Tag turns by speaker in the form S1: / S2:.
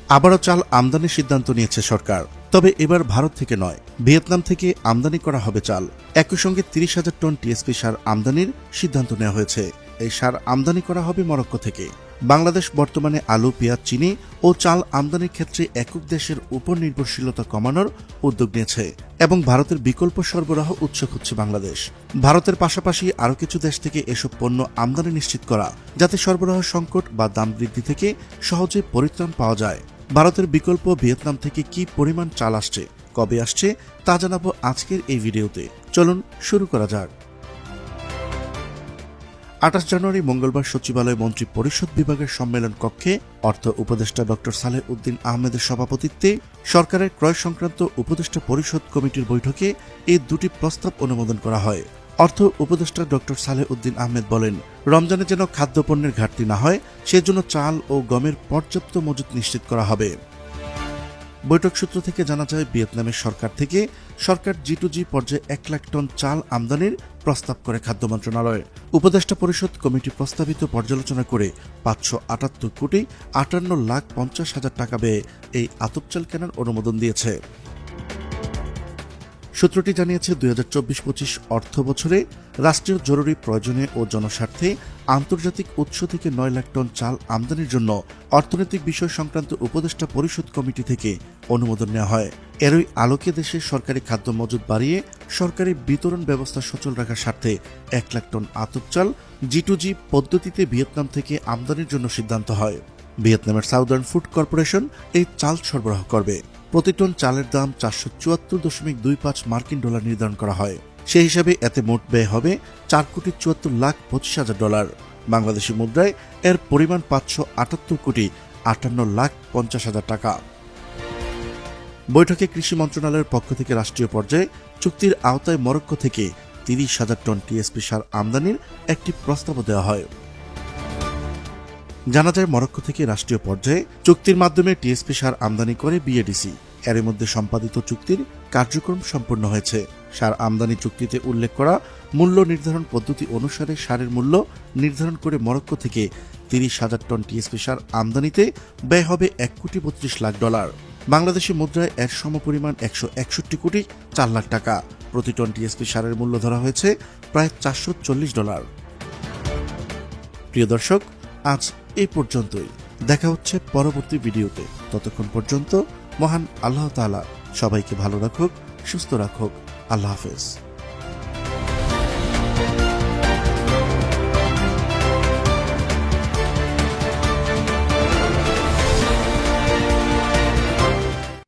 S1: আবারও চাল আমদানির সিদ্ধান্ত নিয়েছে সরকার, তবে এবার ভারত থেকে নয়, ভিয়েতনাম থেকে আমদানি করা হবে চাল। একই সঙ্গে 30,000 টন টিএসপি সার আমদানির সিদ্ধান্ত নেওয়া হয়েছে। এই সার আমদানি করা হবে মরক্কো থেকে। বাংলাদেশ বর্তমানে আলু, পেঁয়াজ, চিনি ও চাল আমদানির ক্ষেত্রে একক দেশের উপর নির্ভরশীলতা কমানোর উদ্যোগ নিয়েছে এবং ভারতের বিকল্প সরবরাহ উৎস খুঁজছে বাংলাদেশ। ভারতের পাশাপাশি আরও কিছু দেশ থেকে এসব পণ্য আমদানি নিশ্চিত করা, যাতে সরবরাহ সংকট বা দাম বৃদ্ধি থেকে সহজে পরিত্রাণ পাওয়া যায়। ভারতের বিকল্প ভিয়েতনাম থেকে কি পরিমাণ চাল আসছে, কবে আসছে তা জানাবো আজকের এই ভিডিওতে। চলুন শুরু করা যাক। 28 জানুয়ারি মঙ্গলবার সচিবালয় মন্ত্রী পরিষদ বিভাগের সম্মেলন কক্ষে অর্থ উপদেষ্টা ডক্টর সালেহ উদ্দিন আহমেদের সভাপতিত্বে সরকারের ক্রয় সংক্রান্ত উপদেষ্টা পরিষদ কমিটির বৈঠকে এই দুটি প্রস্তাব অনুমোদন করা হয়। অর্থ উপদেষ্টা ডক্টর সালেহ উদ্দিন আহমেদ বলেন, রমজানে যেন খাদ্যপণ্যের ঘাটতি না হয় সেজন্য চাল ও গমের পর্যাপ্ত মজুত নিশ্চিত করা হবে। বৈঠক সূত্র থেকে জানা যায়, ভিয়েতনামের সরকার থেকে সরকার G2G পর্যায়ে 1 লাখ টন চাল আমদানির প্রস্তাব করে খাদ্য মন্ত্রণালয়। উপদেষ্টা পরিষদ কমিটি প্রস্তাবিত পর্যালোচনা করে 578 কোটি 58,50,000 টাকা ব্যয়ে এই আতপ চাল কেনার অনুমোদন দিয়েছে। সূত্রটি জানিয়েছে, 2024-25 অর্থ বছরে রাষ্ট্রীয় জরুরি প্রয়োজনে ও জনস্বার্থে আন্তর্জাতিক উৎস থেকে 9 লাখ টন চাল আমদানির জন্য অর্থনৈতিক বিষয় সংক্রান্ত উপদেষ্টা পরিষদ কমিটি থেকে অনুমোদন নেওয়া হয়। এরই আলোকে দেশে সরকারি খাদ্য মজুত বাড়িয়ে সরকারি বিতরণ ব্যবস্থা সচল রাখার স্বার্থে 1 লাখ টন আতপ চাল G2G পদ্ধতিতে ভিয়েতনাম থেকে আমদানির জন্য সিদ্ধান্ত হয়। ভিয়েতনামের সাউদার্ন ফুড কর্পোরেশন এই চাল সরবরাহ করবে। প্রতি টন চালের দাম 474.25 মার্কিন ডলার নির্ধারণ করা হয়। সেই হিসাবে এতে মোট ব্যয় হবে $4,74,25,000। বাংলাদেশি মুদ্রায় এর পরিমাণ 578,58,50,000 টাকা। বৈঠকে কৃষি মন্ত্রণালয়ের পক্ষ থেকে রাষ্ট্রীয় পর্যায়ে চুক্তির আওতায় মরক্কো থেকে 30,000 টন টিএসপি সার আমদানির একটি প্রস্তাবও দেওয়া হয়। জানা যায়, মরক্কো থেকে রাষ্ট্রীয় পর্যায়ে চুক্তির মাধ্যমে টিএসপি সার আমদানি করে বিএডিসি। এর মধ্যে সম্পাদিত চুক্তির কার্যক্রম সম্পন্ন হয়েছে। সার আমদানি চুক্তিতে উল্লেখ করা মূল্য নির্ধারণ পদ্ধতি অনুসারে সারের মূল্য নির্ধারণ করে মরক্কো থেকে 30,000 টন টিএসপি সার আমদানিতে ব্যয় হবে $1,32,00,000। বাংলাদেশি মুদ্রায় এর সমপরিমাণ 161 কোটি 4 লাখ টাকা। প্রতি টন টিএসপি সারের মূল্য ধরা হয়েছে প্রায় $440। প্রিয় দর্শক, আজ এই পর্যন্তই। দেখা হচ্ছে পরবর্তী ভিডিওতে। ততক্ষণ পর্যন্ত মহান আল্লাহ তাআলা সবাইকে ভালো রাখুক, সুস্থ রাখুক। আল্লাহ হাফেজ।